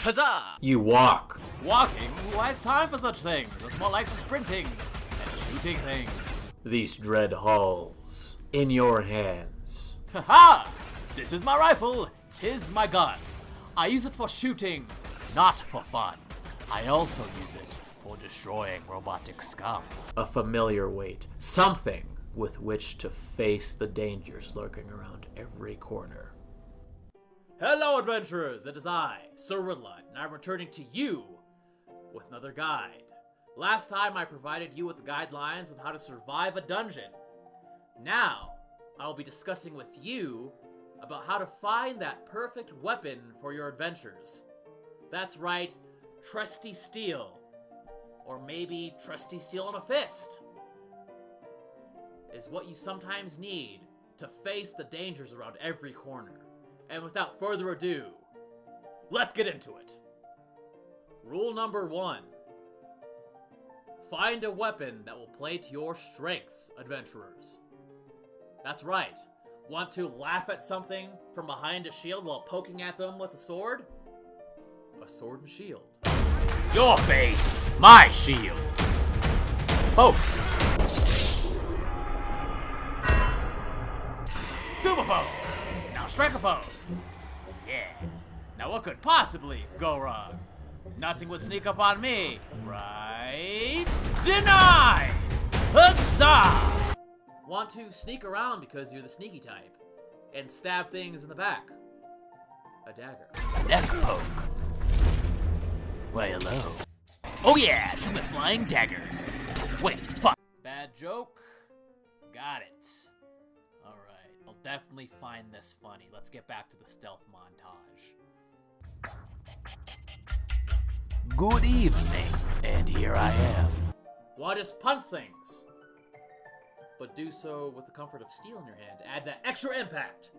Huzzah! You walk. Walking? Who has time for such things? It's more like sprinting and shooting things. These dread halls. In your hands. Ha! This is my rifle. 'Tis my gun. I use it for shooting, not for fun. I also use it for destroying robotic scum. A familiar weight. Something with which to face the dangers lurking around every corner. Hello, adventurers! It is I, Sir Rittleot, and I'm returning to you with another guide. Last time I provided you with the guidelines on how to survive a dungeon. Now, I'll be discussing with you about how to find that perfect weapon for your adventures. That's right, trusty steel. Or maybe trusty steel in a fist. Is what you sometimes need to face the dangers around every corner. And without further ado, let's get into it. Rule number 1. Find a weapon that will play to your strengths, adventurers. That's right. Want to laugh at something from behind a shield while poking at them with a sword? A sword and shield. Your face, my shield. Poke. Super pose. Now strike a pose. Yeah. Now what could possibly go wrong? Nothing would sneak up on me, right? Denied! Huzzah! Want to sneak around because you're the sneaky type and stab things in the back. A dagger. Neck poke. Why, hello. Oh yeah, shoot with flying daggers. Wait, fuck. Bad joke. Got it. Alright, I'll definitely find this funny. Let's get back to the stealth montage. Good evening, and here I am. Why just punch things? But do so with the comfort of steel in your hand to add that extra impact.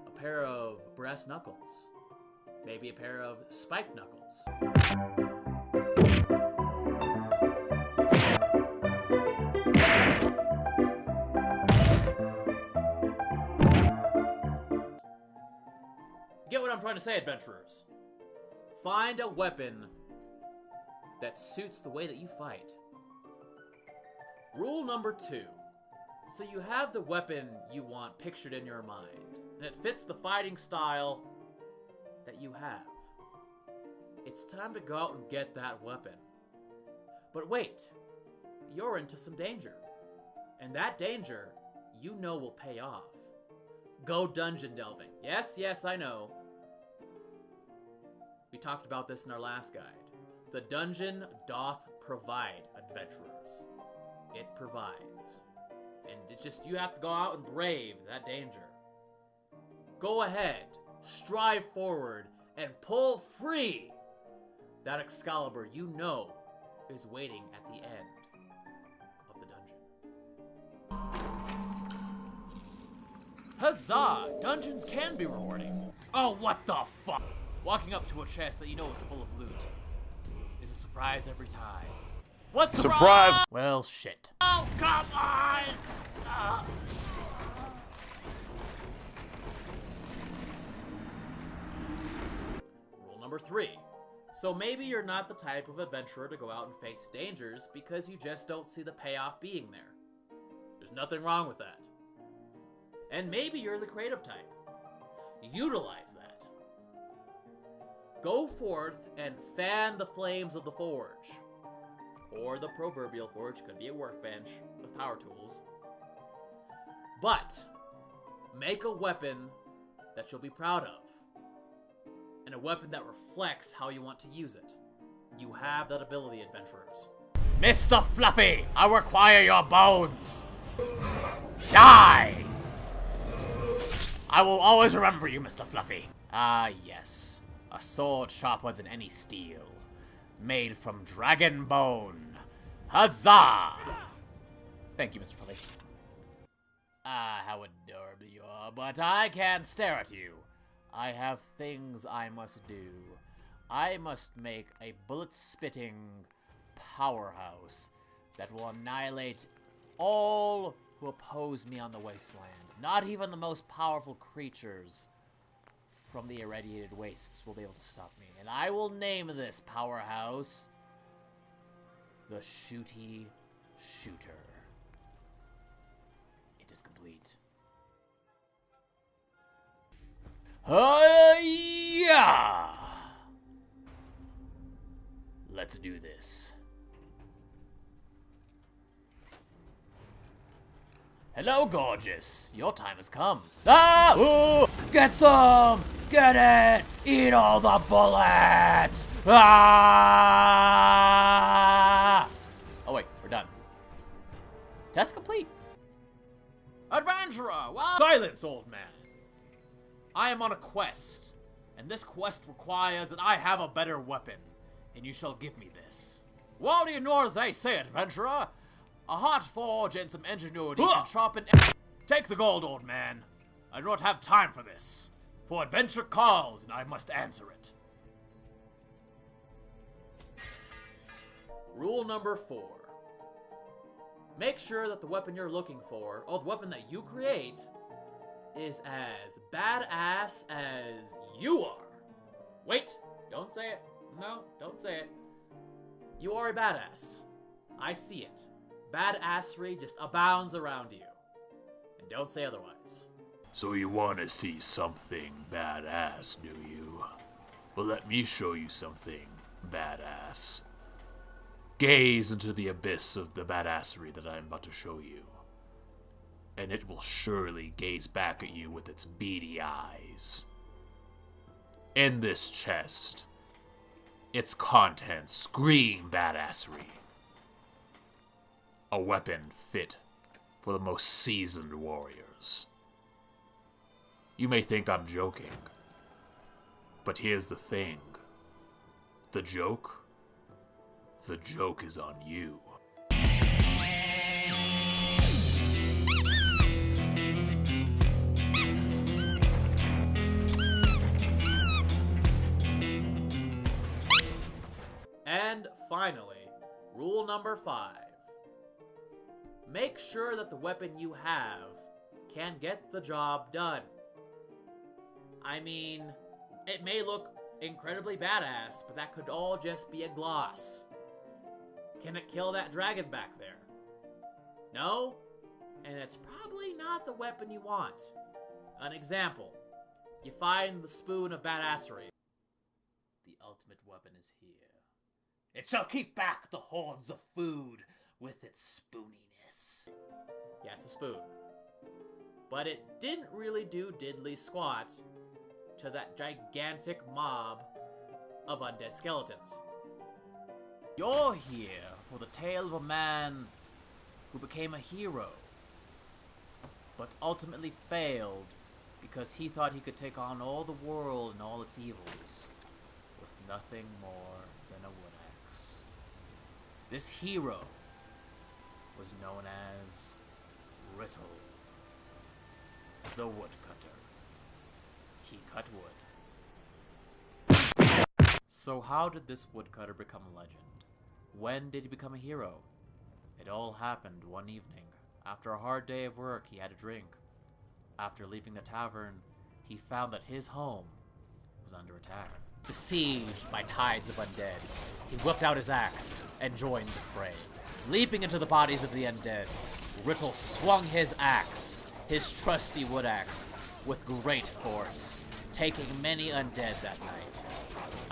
A pair of brass knuckles. Maybe a pair of spiked knuckles. Get what I'm trying to say, adventurers. Find a weapon that suits the way that you fight. Rule number 2. So you have the weapon you want pictured in your mind, and it fits the fighting style that you have. It's time to go out and get that weapon. But wait, you're into some danger. And that danger, you know, will pay off. Go dungeon delving. Yes, I know. We talked about this in our last guide. The dungeon doth provide, adventurers. It provides. And it's just, you have to go out and brave that danger. Go ahead, strive forward, and pull free that Excalibur you know is waiting at the end of the dungeon. Huzzah! Dungeons can be rewarding. Oh, what the fuck? Walking up to a chest that you know is full of loot is a surprise every time. What surprise? Well, shit. Oh, come on! Rule number 3. So maybe you're not the type of adventurer to go out and face dangers because you just don't see the payoff being there. There's nothing wrong with that. And maybe you're the creative type. Utilize that. Go forth and fan the flames of the forge. Or the proverbial forge, could be a workbench with power tools. But make a weapon that you'll be proud of. And a weapon that reflects how you want to use it. You have that ability, adventurers. Mr. Fluffy, I require your bones. Die! I will always remember you, Mr. Fluffy. Ah, yes. A sword sharper than any steel. Made from dragon bone. Huzzah! Thank you, Mr. Fluffy. Ah, how adorable you are, but I can't stare at you. I have things I must do. I must make a bullet-spitting powerhouse that will annihilate all who oppose me on the wasteland. Not even the most powerful creatures from the irradiated wastes will be able to stop me. And I will name this powerhouse the Shooty Shooter. It is complete. Yeah! Let's do this. Hello, gorgeous. Your time has come. Ah! Ooh! Get some! Get it! Eat all the bullets! Ah! Oh wait, we're done. Test complete. Adventurer! Well, silence, old man. I am on a quest, and this quest requires that I have a better weapon, and you shall give me this. What do you know as they say, adventurer? A hot forge and some ingenuity can sharpen. Take the gold, old man. I do not have time for this. For adventure calls, and I must answer it. Rule number 4. Make sure that the weapon you're looking for, or the weapon that you create, is as badass as you are. Wait, don't say it. No, don't say it. You are a badass. I see it. Badassery just abounds around you. And don't say otherwise. So you want to see something badass, do you? Well, let me show you something badass. Gaze into the abyss of the badassery that I'm about to show you, and it will surely gaze back at you with its beady eyes. In this chest, its contents scream badassery. A weapon fit for the most seasoned warriors. You may think I'm joking, but here's the thing. The joke is on you. And finally, rule number 5. Make sure that the weapon you have can get the job done. I mean, it may look incredibly badass, but that could all just be a gloss. Can it kill that dragon back there? No? And it's probably not the weapon you want. An example. You find the spoon of badassery. The ultimate weapon is here. It shall keep back the hordes of food with its spooniness. Yes, a spoon. But it didn't really do diddly squat to that gigantic mob of undead skeletons. You're here for the tale of a man who became a hero, but ultimately failed because he thought he could take on all the world and all its evils with nothing more than a wood axe. This hero was known as Rittleot, the woodcutter. He cut wood. So how did this woodcutter become a legend? When did he become a hero? It all happened one evening. After a hard day of work, he had a drink. After leaving the tavern, he found that his home was under attack. Besieged by tides of undead, he whipped out his axe and joined the fray. Leaping into the bodies of the undead, Rittleot swung his axe, his trusty wood axe, with great force, taking many undead that night.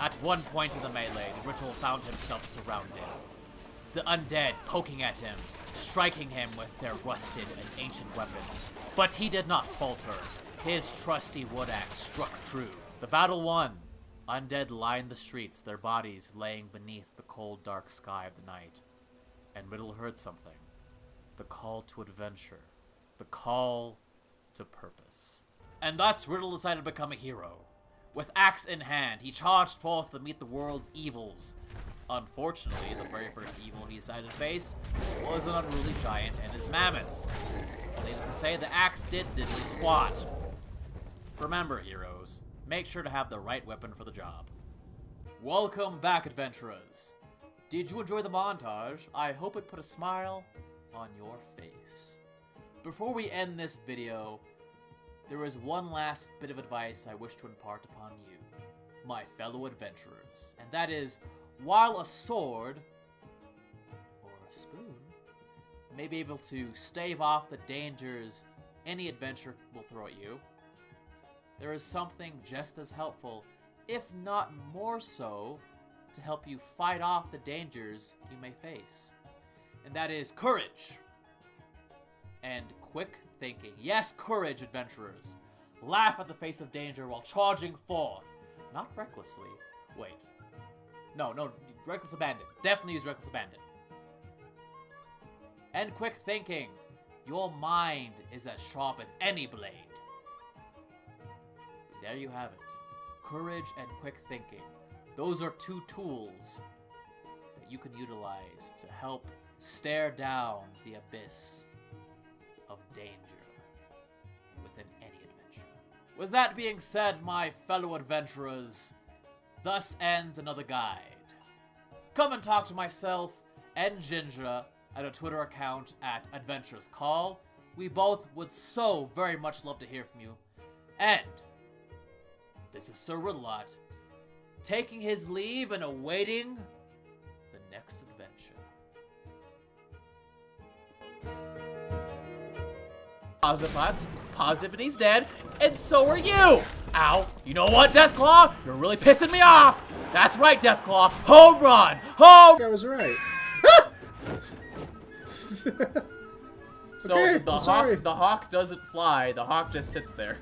At one point in the melee, Rittleot found himself surrounded. The undead poking at him, striking him with their rusted and ancient weapons. But he did not falter. His trusty wood axe struck true. The battle won. Undead lined the streets, their bodies laying beneath the cold, dark sky of the night. And Riddle heard something. The call to adventure. The call to purpose. And thus Riddle decided to become a hero. With axe in hand, he charged forth to meet the world's evils. Unfortunately, the very first evil he decided to face was an unruly giant and his mammoths. Needless to say, the axe did diddly squat. Remember, heroes, make sure to have the right weapon for the job. Welcome back, adventurers. Did you enjoy the montage? I hope it put a smile on your face. Before we end this video, there is one last bit of advice I wish to impart upon you, my fellow adventurers, and that is, while a sword, or a spoon, may be able to stave off the dangers any adventure will throw at you, there is something just as helpful, if not more so, to help you fight off the dangers you may face. And that is courage and quick thinking. Yes, courage, adventurers. Laugh at the face of danger while charging forth. Not recklessly. Wait. No, reckless abandon. Definitely use reckless abandon. And quick thinking. Your mind is as sharp as any blade. There you have it. Courage and quick thinking. Those are two tools that you can utilize to help stare down the abyss of danger within any adventure. With that being said, my fellow adventurers, thus ends another guide. Come and talk to myself and Ginger at a Twitter account at Adventures Call. We both would so very much love to hear from you. And this is Sir Rittleot, taking his leave and awaiting the next adventure. Positivity's dead, and so are you! Ow. You know what, Deathclaw? You're really pissing me off! That's right, Deathclaw! Home run! Home! I was right. So Okay, the sorry. hawk doesn't fly, the hawk just sits there.